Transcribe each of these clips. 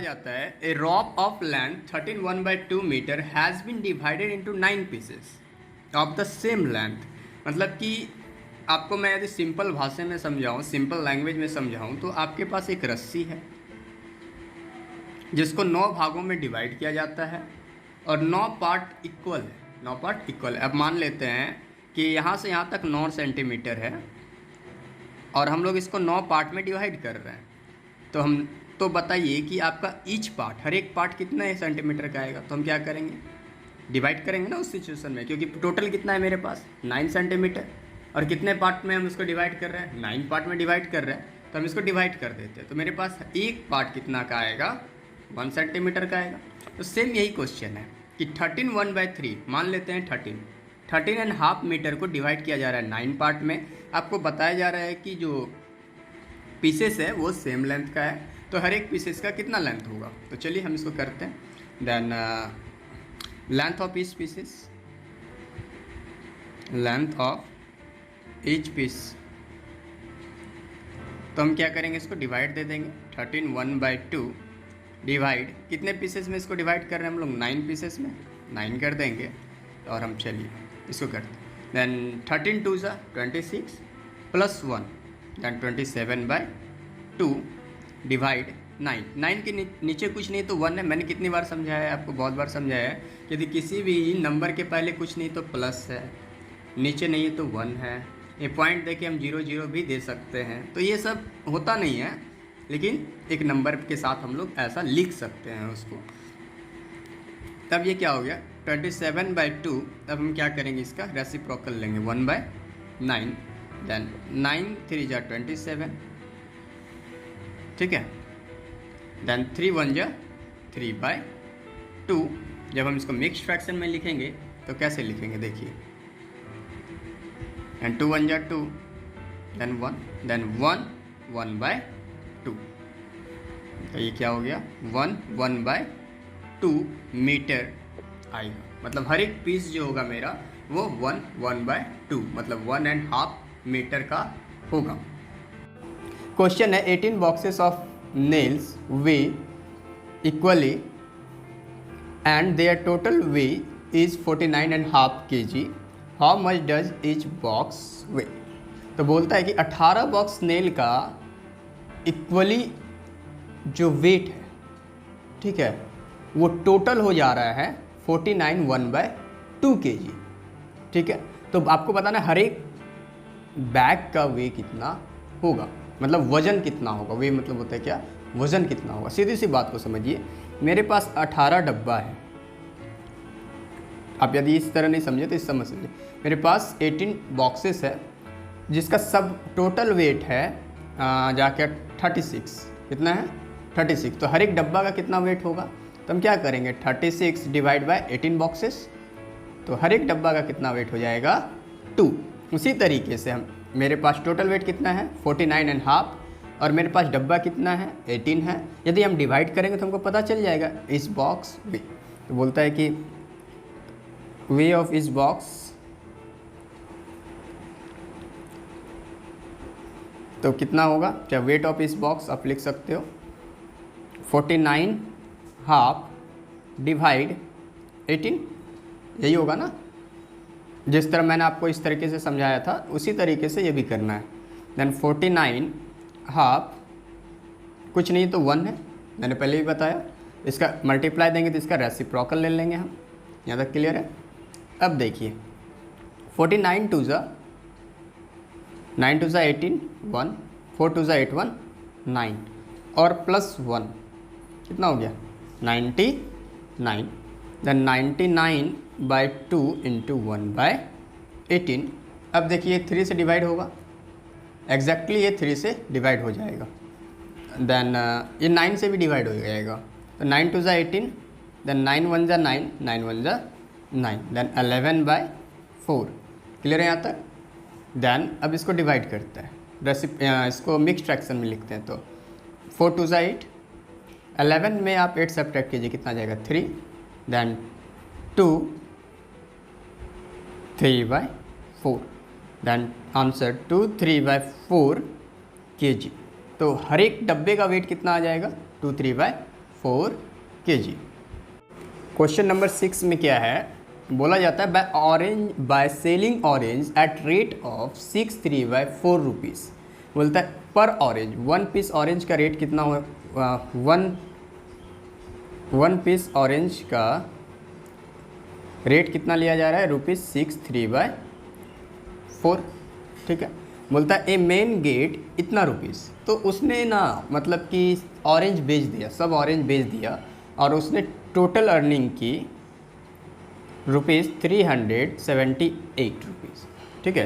जाता है a rope of land 13 metre has been divided into 9 pieces of the same length. मतलब कि आपको मैं यदि सिंपल भाषा में समझाऊँ, सिंपल लैंग्वेज में समझाऊँ, तो आपके पास एक रस्सी है जिसको 9 भागों में डिवाइड किया जाता है और 9 पार्ट इक्वल है। 9 पार्ट इक्वल है। अब मान लेते हैं कि यहाँ से यहाँ तक 9 सेंटीमीटर है और हम लोग इसको 9 पार्ट में डिवाइड कर रहे हैं। तो बताइए कि आपका ईच पार्ट, हर एक पार्ट कितना सेंटीमीटर का आएगा। तो हम क्या करेंगे, डिवाइड करेंगे ना उस सिचुएशन में, क्योंकि टोटल कितना है मेरे पास 9 सेंटीमीटर और कितने पार्ट में हम इसको डिवाइड कर रहे हैं, 9 पार्ट में डिवाइड कर रहे हैं, तो हम इसको डिवाइड कर देते हैं। तो मेरे पास एक पार्ट कितना का आएगा, 1 सेंटीमीटर का आएगा। तो सेम यही क्वेश्चन है कि 13 मान लेते हैं 13.5 मीटर को डिवाइड किया जा रहा है 9 पार्ट में। आपको बताया जा रहा है कि जो पीसेस है वो सेम लेंथ का है, तो हर एक पीसेस का कितना लेंथ होगा। तो चलिए हम इसको करते हैं। Then length of each pieces, length of each piece, तो हम क्या करेंगे, इसको डिवाइड दे देंगे। 13 डिवाइड कितने पीसेस में इसको डिवाइड कर रहे हैं हम लोग, 9 पीसेस में, 9 कर देंगे और हम चलिए इसको करते हैं। देन 13 2 26 प्लस 1 देन 27/2 डिवाइड 9 के नीचे कुछ नहीं तो 1 है। मैंने कितनी बार समझाया है आपको, बहुत बार समझाया है कि यदि किसी भी नंबर के पहले कुछ नहीं तो प्लस है, नीचे नहीं है तो 1 है। ये पॉइंट देके हम 0 0 भी दे सकते हैं। तो ये सब होता नहीं है, लेकिन एक नंबर के साथ हम लोग ऐसा लिख सकते हैं उसको। तब ये क्या हो गया 27/2। तब हम क्या करेंगे, इसका रेसिप्रोकल लेंगे 1/9। देन 9 3 27, ठीक है। देन 3 1 3/2। जब हम इसको मिक्स फ्रैक्शन में लिखेंगे तो कैसे लिखेंगे, देखिए। And 2 1 2, then 1, then 1 1/2। तो ये क्या हो गया 1 1/2 मीटर आएगा। मतलब हर एक पीस जो होगा मेरा वो 1 1/2 मतलब 1.5 मीटर का होगा। क्वेश्चन है 18 boxes of nails weigh equally and their total weigh is 49.5 kg। How much does each box weigh. तो बोलता है कि 18 बॉक्स नेल का इक्वली जो वेट है, ठीक है, वो टोटल हो जा रहा है 49 1/2 kg, ठीक है। तो आपको बताना हर एक बैग का वे कितना होगा, मतलब वज़न कितना होगा। वे मतलब होता है क्या, वज़न कितना होगा। सीधी सी बात को समझिए, मेरे पास 18 डब्बा है। आप यदि इस तरह नहीं समझे तो इस समझ लीजिए, मेरे पास 18 बॉक्सेस है जिसका सब टोटल वेट है जाके 36। कितना है 36। तो हर एक डब्बा का कितना वेट होगा, तो हम क्या करेंगे 36 डिवाइड बाय 18 बॉक्सेस, तो हर एक डब्बा का कितना वेट हो जाएगा 2। उसी तरीके से हम, मेरे पास टोटल वेट कितना है 49.5 और मेरे पास डब्बा कितना है 18 है। यदि हम डिवाइड करेंगे तो हमको पता चल जाएगा इस बॉक्स वे। तो बोलता है कि वे ऑफ इस बॉक्स, तो कितना होगा, क्या वेट ऑफ इस बॉक्स आप लिख सकते हो 49.5 डिवाइड 18, यही होगा ना। जिस तरह मैंने आपको इस तरीके से समझाया था उसी तरीके से ये भी करना है। देन 49.5 कुछ नहीं तो 1 है, मैंने पहले भी बताया। इसका मल्टीप्लाई देंगे तो इसका रेसिप्रोकल ले लेंगे हम। यहाँ तक क्लियर है। अब देखिए 49 2 9 2 18 1 4 2 8 1 9 और प्लस 1 कितना हो गया 99। Then 99/2 into 1/18। अब देखिए 3 से डिवाइड होगा, एग्जैक्टली ये 3 से डिवाइड हो जाएगा। देन ये 9 से भी डिवाइड हो जाएगा, तो 9 2 18, देन 9 1 9, 9 1 9, देन 11/4। क्लियर है यहाँ तक। देन अब इसको डिवाइड करते हैं, इसको मिक्स फ्रैक्शन में लिखते हैं। तो 4 2 8, 11 में आप 8 सब्ट्रैक्ट कीजिए, कितना जाएगा 3, देन 2 3/4, देन आंसर 2 3/4 kg। तो हर एक डब्बे का वेट कितना आ जाएगा 2 3/4 4 kg। क्वेश्चन नंबर 6 में क्या है, बोला जाता है by selling orange at rate of 63/4 rupees. बोलता है पर ऑरेंज, 1 पीस ऑरेंज का रेट कितना हो, वन पीस ऑरेंज का रेट कितना लिया जा रहा है, ₹63/4। ठीक है। बोलता है ए मेन गेट इतना रुपीज़। तो उसने ना मतलब कि ऑरेंज बेच दिया, सब ऑरेंज बेच दिया और उसने टोटल अर्निंग की ₹378। ठीक है,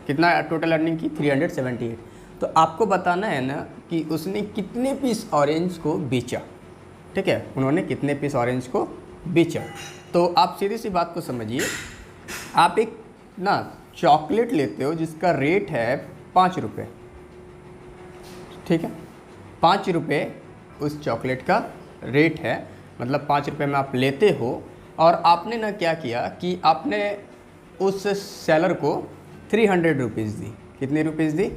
कितना टोटल अर्निंग की, 378। तो आपको बताना है ना कि उसने कितने पीस ऑरेंज को बेचा। ठीक है, उन्होंने कितने पीस ऑरेंज को बेचा। तो आप सीधी सी बात को समझिए, आप एक ना चॉकलेट लेते हो जिसका रेट है 5 रुपये। ठीक है, 5 रुपये उस चॉकलेट का रेट है, मतलब 5 रुपये में आप लेते हो और आपने ना क्या किया कि आपने उस सेलर को 300 रुपीज़ दी। कितने रुपीज़ दी,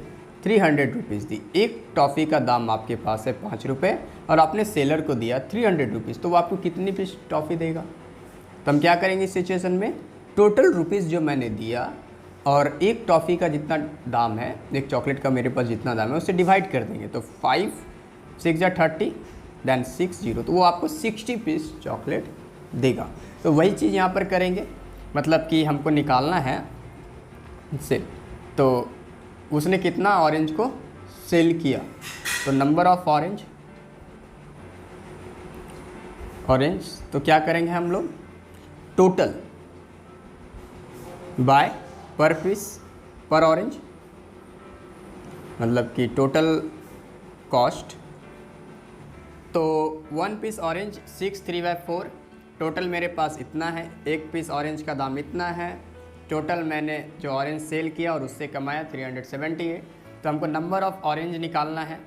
300 रुपीज़ दी। एक टॉफ़ी का दाम आपके पास है 5 रुपये और आपने सेलर को दिया 300 रुपीज़, तो वो आपको कितनी पीस टॉफ़ी देगा। तो हम क्या करेंगे इस सिचुएशन में, टोटल रुपीज़ जो मैंने दिया और एक टॉफ़ी का जितना दाम है, एक चॉकलेट का मेरे पास जितना दाम है उससे डिवाइड कर देंगे। तो 5 6 या 30 देन 60, तो वो आपको 60 पीस चॉकलेट देगा। तो वही चीज़ यहाँ पर करेंगे, मतलब कि हमको निकालना है सेल। तो उसने कितना ऑरेंज को सेल किया, तो नंबर ऑफ ऑरेंज, तो क्या करेंगे हम लोग, टोटल बाय पर पीस पर ऑरेंज, मतलब कि टोटल कॉस्ट। तो 1 पीस ऑरेंज 63/4, टोटल मेरे पास इतना है, एक पीस ऑरेंज का दाम इतना है, टोटल मैंने जो ऑरेंज सेल किया और उससे कमाया 378। तो हमको नंबर ऑफ ऑरेंज निकालना है,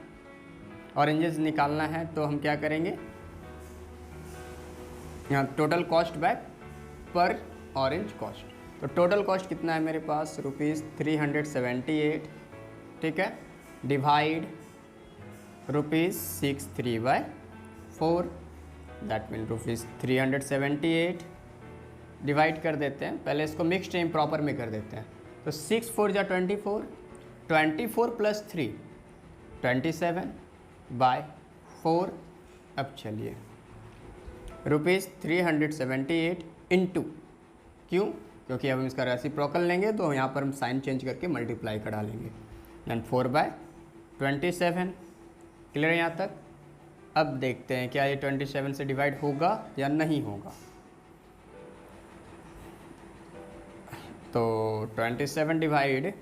ऑरेंजेस निकालना है। तो हम क्या करेंगे, यहाँ टोटल कॉस्ट बाय पर ऑरेंज कॉस्ट। तो टोटल कॉस्ट कितना है मेरे पास, ₹378। ठीक है, डिवाइड ₹63/4, दैट मीन ₹378 डिवाइड कर देते हैं। पहले इसको मिक्स्ड इम्प्रॉपर में कर देते हैं। तो 6 4 जा 24, 24 + 3 27/4। अब चलिए ₹378 इंटू, क्यों, क्योंकि अब हम इसका रेसिप्रोकल लेंगे तो यहाँ पर हम साइन चेंज करके मल्टीप्लाई करा लेंगे। दैन 4/27। क्लियर है यहाँ तक। अब देखते हैं क्या ये 27 से डिवाइड होगा या नहीं होगा। तो 27 डिवाइड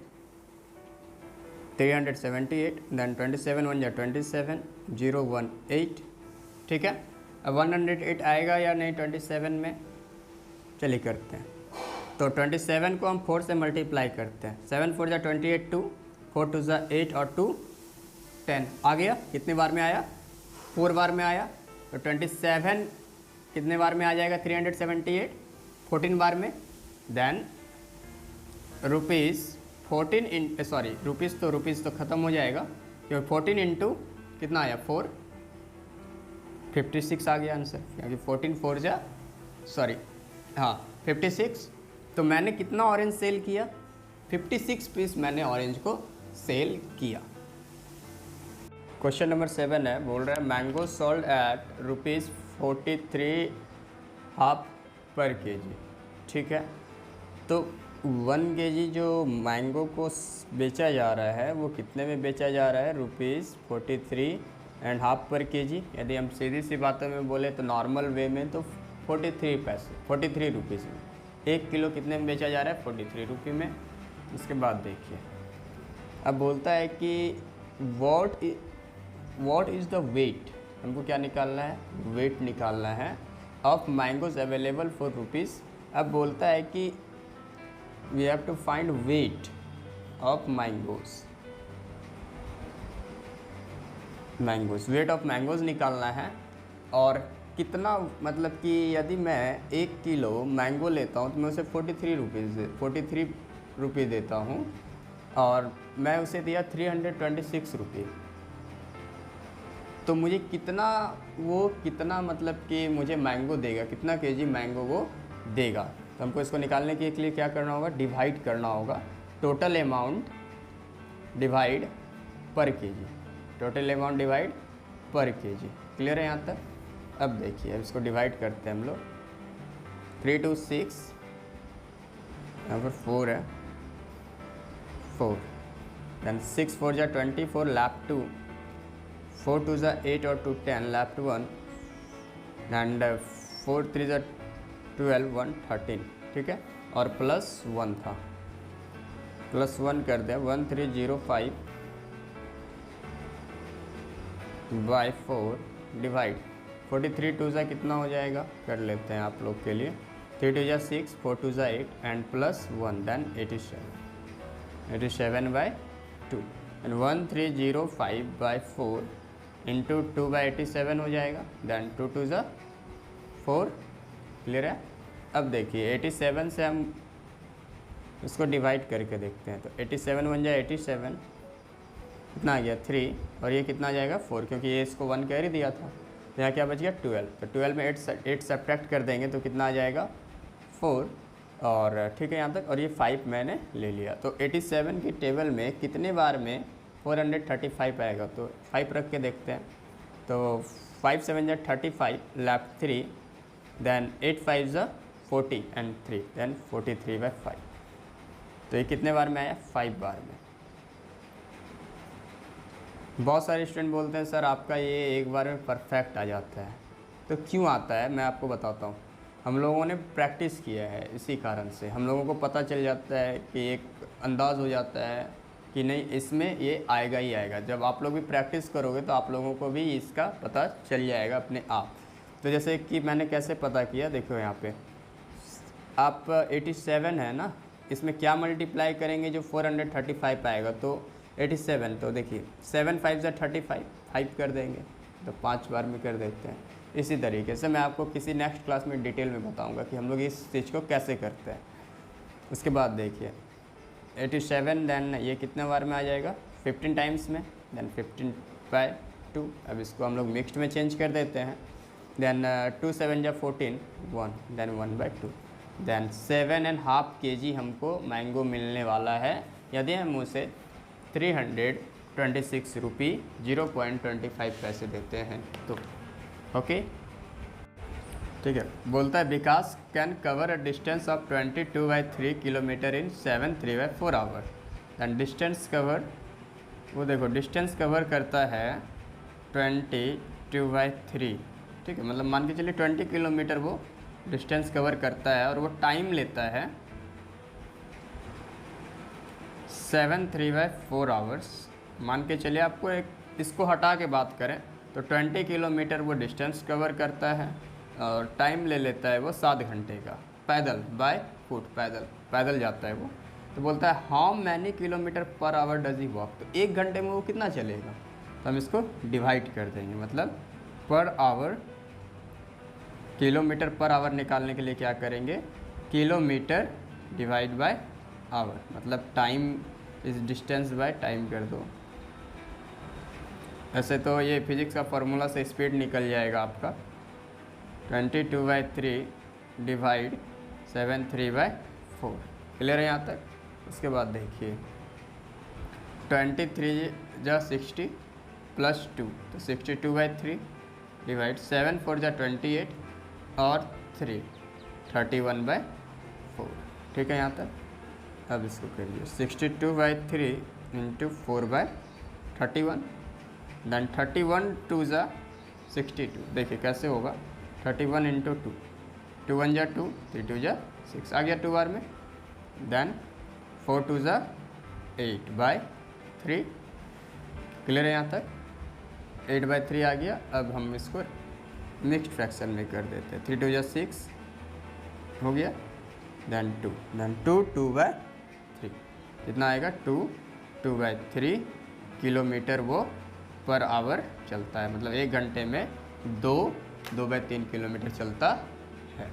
378, दैन 27 1 या 27, 018। ठीक है, अब 108 आएगा या नहीं 27 में, चलिए करते हैं। तो 27 को हम 4 से मल्टीप्लाई करते हैं। 7 4 जा 28, 2 4 2 जा 8 और 2 10 आ गया। कितने बार में आया, 4 बार में आया। तो 27 कितने बार में आ जाएगा, 378 14 बार में। देन रुपीज़ तो ख़त्म हो जाएगा, क्योंकि 14 इंटू कितना आया 4, 56 आ गया आंसर, क्योंकि 14 4 जा 56। तो मैंने कितना ऑरेंज सेल किया, 56 पीस मैंने ऑरेंज को सेल किया। क्वेश्चन नंबर 7 है, बोल रहा है मैंगो सोल्ड एट ₹43.5 पर केजी। ठीक है, तो 1 केजी जो मैंगो को बेचा जा रहा है वो कितने में बेचा जा रहा है, ₹43.5 पर केजी। यदि हम सीधी सी बातों में बोले तो नॉर्मल वे में तो 43 रुपीज़ में। 1 किलो कितने में बेचा जा रहा है, 43 रुपये में। इसके बाद देखिए, अब बोलता है कि व्हाट इज़ द वेट, हमको क्या निकालना है, वेट निकालना है of mangoes available for rupees. अब बोलता है कि we have to find weight of mangoes, weight of mangoes निकालना है। और कितना, मतलब कि यदि मैं 1 किलो मैंगो लेता हूँ तो मैं उसे 43 रुपये देता हूँ और मैं उसे दिया 326 रुपये। तो मुझे कितना मतलब कि मुझे मैंगो देगा, कितना केजी मैंगो वो देगा। तो हमको इसको निकालने के लिए क्या करना होगा, डिवाइड करना होगा टोटल अमाउंट डिवाइड पर केजी, टोटल अमाउंट डिवाइड पर केजी। क्लियर है यहाँ तक? अब देखिए, अब इसको डिवाइड करते हैं हम लोग। 3 2 6, यहाँ पर 4 है, 4, then 6 4 जा 24, left 2, 4 2 जा 8 और 2 10, left 1, and 4 3 जा 12, 1 13, ठीक है। और प्लस 1 था, प्लस 1 कर दें, 1305 बाई 4 डिवाइड 43 2 जा कितना हो जाएगा, कर लेते हैं आप लोग के लिए। 3 2 जा 6, 4 2 जा 8 and plus 1, then 87 by 2 and 1305 by 4 into 2 by 87 हो जाएगा, देन 2 2 जा 4। क्लियर है? अब देखिए 87 से हम इसको डिवाइड करके देखते हैं। तो 87 बन जाए 87, कितना आ गया 3, और ये कितना आ जाएगा 4, क्योंकि ये इसको 1 कैरी दिया था। तो यहाँ क्या बच गया 12, तो 12 में 8 सब्ट्रैक्ट कर देंगे तो कितना आ जाएगा 4, और ठीक है यहाँ तक। और ये 5 मैंने ले लिया। तो 87 की टेबल में कितने बार में 435 आएगा, तो 5 रख के देखते हैं। तो 5 7 जा 35, लेफ्ट 3, देन 8 5 जा 40 एंड 3, देन 43 बाई 5। तो ये कितने बार में आया, 5 बार में। बहुत सारे स्टूडेंट बोलते हैं सर आपका ये एक बार में परफेक्ट आ जाता है। तो क्यों आता है मैं आपको बताता हूँ। हम लोगों ने प्रैक्टिस किया है, इसी कारण से हम लोगों को पता चल जाता है कि एक अंदाज़ हो जाता है कि नहीं इसमें ये आएगा ही आएगा। जब आप लोग भी प्रैक्टिस करोगे तो आप लोगों को भी इसका पता चल जाएगा अपने आप। तो जैसे कि मैंने कैसे पता किया, देखो यहाँ पे आप 87 है ना, इसमें क्या मल्टीप्लाई करेंगे जो 435 आएगा, तो 87, तो देखिए 7 5 जा 35, 5 कर देंगे, तो 5 बार में कर देते हैं। इसी तरीके से मैं आपको किसी नेक्स्ट क्लास में डिटेल में बताऊंगा कि हम लोग इस चीज़ को कैसे करते हैं। उसके बाद देखिए 87, देन ये कितने बार में आ जाएगा 15 टाइम्स में, देन 15 बाई 2। अब इसको हम लोग मिक्स्ड में चेंज कर देते हैं। देन 2 7 जा 14, 1, देन 1 बाई 2, देन 7.5 kg हमको मैंगो मिलने वाला है यदि हम उसे 326 रुपी 0.25 पैसे देते हैं तो। ओके, ठीक है। बोलता है Vikas can cover a distance of 22/3 kilometre in 7 3/4 hour. Then distance cover, वो देखो डिस्टेंस कवर करता है 22/3, ठीक है। मतलब मान के चलिए 20 किलोमीटर वो डिस्टेंस कवर करता है और वो टाइम लेता है 7 3/4 आवर्स। मान के चलिए आपको एक इसको हटा के बात करें तो 20 किलोमीटर वो डिस्टेंस कवर करता है और टाइम ले लेता है वो 7 घंटे का, पैदल बाय फुट, पैदल जाता है वो। तो बोलता है how many kilometre per hour does he walk. तो 1 घंटे में वो कितना चलेगा, तो हम इसको डिवाइड कर देंगे। मतलब per hour, kilometre per hour निकालने के लिए क्या करेंगे, किलोमीटर डिवाइड बाय आवर, मतलब टाइम इस डिस्टेंस बाय टाइम कर दो। ऐसे तो ये फिजिक्स का फार्मूला से स्पीड निकल जाएगा आपका। 22/3 डिवाइड 7 3/4। क्लियर है यहाँ तक? उसके बाद देखिए 23 जा 60 प्लस 2, तो 62/3 डिवाइड 7 4 जा 28 और 3 31/4। ठीक है यहाँ तक? अब इसको करिए 62/3 इंटू 4/31, देन 31 2 जा 62। देखिए कैसे होगा, 31 इंटू 2, 2 1 जा 2, 3 2 जा 6 आ गया 2 बार में। देन 4 2 जा 8/3। क्लियर है यहाँ तक? 8/3 आ गया। अब हम इसको मिक्स्ड फ्रैक्शन में कर देते हैं। 3 2 जा 6 हो गया, देन 2, देन 2 2/3 कितना आएगा, 2 2/3 किलोमीटर वो पर आवर चलता है। मतलब 1 घंटे में 2 2/3 किलोमीटर चलता है।